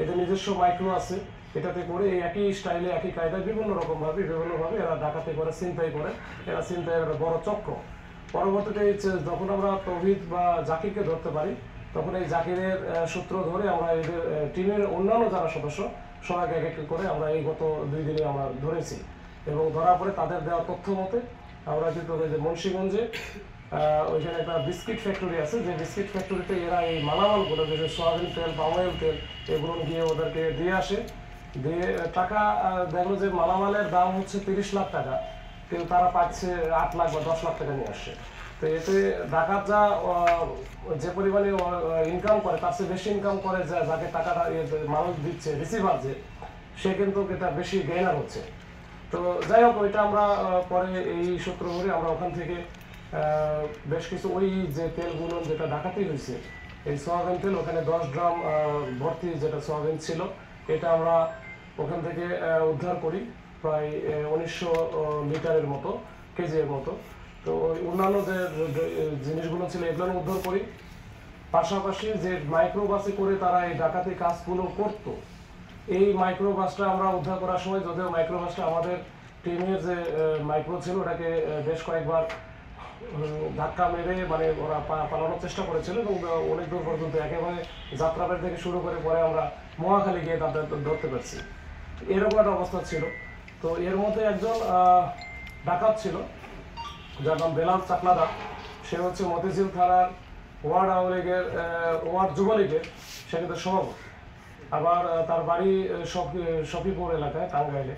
এদের নিজস্ব মাইক্রো আছে, এটাতে করে একই স্টাইলে একই কায়দায় বিভিন্নভাবে এরা ডাকাতি করে, ছিনতাই করে। এরা ছিনতাইয়ের বড় চক্র। পরবর্তীতে যখন আমরা তৌহিদ বা জাকিরকে ধরতে পারি, তখন এই জাকিরের সূত্র ধরে আমরা এদের টিমের অন্যান্য যারা সদস্য সবাইকে এক এক করে আমরা এই গত 2 দিনে আমরা ধরেছি। এবং ধরার পরে তাদের দেওয়া তথ্য মতে আমরা কিন্তু ওই যে মুন্সিগঞ্জে ওইখানে একটা বিস্কিট ফ্যাক্টরি আছে, যে বিস্কিট ফ্যাক্টরিতে এরা এই মালামালগুলো, যে সয়াবিন তেল, পাম অয়েল তেল, এগুলো গিয়ে ওদেরকে দিয়ে আসে। দিয়ে টাকা দেখলো যে মালামালের দাম হচ্ছে 30 লাখ টাকা, কিন্তু তারা পাচ্ছে 8 লাখ বা 10 লাখ টাকা নিয়ে আসছে। তো এতে ডাকাত যে পরিমাণে ইনকাম করে, তার চেয়ে বেশি ইনকাম করে যাকে টাকাটা মানুষ দিচ্ছে, রিসিভার যে, সে কিন্তু এটা বেশি গেইনার হচ্ছে। তো যাই হোক, ওইটা আমরা পরে এই সূত্র ধরে আমরা ওখান থেকে বেশ কিছু ওই যে তেলগুলো যেটা ডাকাতি হয়েছে, এই সোয়াবিন তেল, ওখানে 10 ড্রাম ভর্তি যেটা সোয়াবিন ছিল, এটা আমরা ওখান থেকে উদ্ধার করি প্রায় 1900 লিটারের মতো, কেজির মতো। তো অন্যান্য যে জিনিসগুলো ছিল এগুলো উদ্ধার করি। পাশাপাশি যে মাইক্রোবাসে করে তারা এই ডাকাতি কাজগুলো করত, এই মাইক্রোবাসটা আমরা উদ্ধার করার সময়, যদিও মাইক্রোবাসটা আমাদের টিমের যে মাইক্রো ছিল ওটাকে বেশ কয়েকবার ধাক্কা মেরে মানে ওরা পালানোর চেষ্টা করেছিল, এবং অনেক দূর পর্যন্ত একেবারে যাত্রাবাড়ি থেকে শুরু করে পরে আমরা মহাখালী গিয়ে তাদের ধরতে পারছি। এরকম একটা অবস্থা ছিল। তো এর মধ্যে একজন ডাকাত ছিল যার নাম বেলাল চাকলাদা। সে হচ্ছে মতিঝিল থানার ওয়ার্ড আওয়ামী লীগের ওয়ার্ড যুবলীগের সে কিন্তু সভাপতি। আবার তার বাড়ি শফিপুর এলাকায়, টাঙ্গাইলে।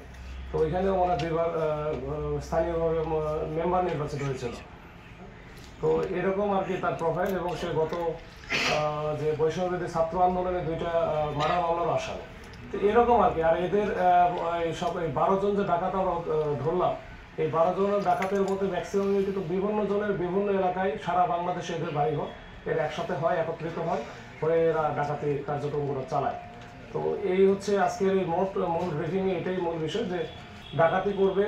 তো ওইখানেও মনে 2বার স্থানীয়ভাবে মেম্বার নির্বাচিত হয়েছিল। তো এরকম আর কি তার প্রোফাইল। এবং সে গত যে বৈষম্যবিরোধী ছাত্র আন্দোলনে 2টা মারা মামলার আসামি। তো এরকম আর কি। আর এদের সব 12 জন যে ডাকাত আমরা ধরলাম, এই 12 জনের ডাকাতের মধ্যে ম্যাক্সিমামই কিন্তু বিভিন্ন জনের বিভিন্ন এলাকায় সারা বাংলাদেশে এদের বাড়িঘর। এরা একসাথে হয়, একত্রিত হয়, পরে এরা ডাকাতি কার্যক্রমগুলো চালায়। তো এই হচ্ছে আজকের এই মূল ব্রিফিংয়ে এটাই মূল বিষয়, যে ডাকাতি করবে,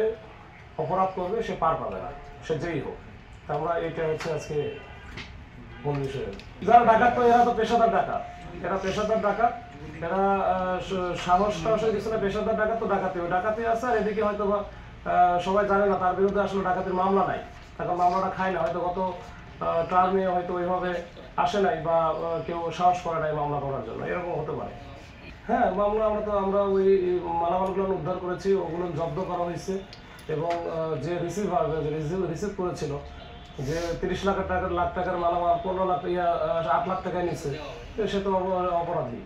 অপরাধ করবে, সে পার পাবে না, সে যেই হোক। আমরা এটা হচ্ছে আজকে মূল বিষয়। যারা ডাকাত, তো এরা তো পেশাদার ডাকাত, এরা পেশাদার ডাকাত। এরা সাহসটা কিছু না, পেশাদার ডাকাত তো ডাকাতি, ওই ডাকাতি আছে। আর এদিকে হয়তো সবাই জানে না তার বিরুদ্ধে আসলে ডাকাতির মামলা নাই, এখন মামলাটা খায় না, হয়তো গত টার্মে হয়তো ওইভাবে আসে নাই, বা কেউ সাহস করে নাই মামলা করার জন্য, এরকম হতে পারে। হ্যাঁ, মামলা আমরা ওই মালামালগুলো উদ্ধার করেছি, ওগুলো জব্দ করা হয়েছে। এবং যে রিসিভ করেছিল, যে 30 লাখ টাকার মালামাল 15 লাখ 8 লাখ টাকায় নিচ্ছে, সে তো অপরাধী।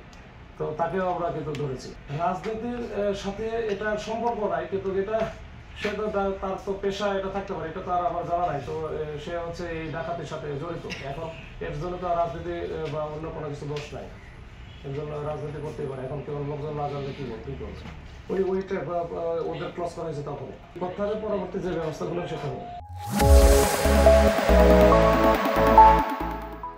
তো তাকেও আমরা কিন্তু ধরেছি। রাজনীতির সাথে এটা সম্পর্ক নাই, কিন্তু এটা সে তো তার তো পেশা এটা থাকতে পারে, এটা তো আর আমার জানা নাই। তো সে হচ্ছে এই ডাকাতির সাথে জড়িত। এখন এর জন্য তো রাজনীতি বা অন্য কোনো কিছু দোষ নাই, এর জন্য রাজনীতি করতেই পারে। এখন কেবল লোকজন না জানলে কি করবে, ওইটা ওদের ক্লস করা হয়েছে তখন। পরবর্তী যে ব্যবস্থাগুলো সেটা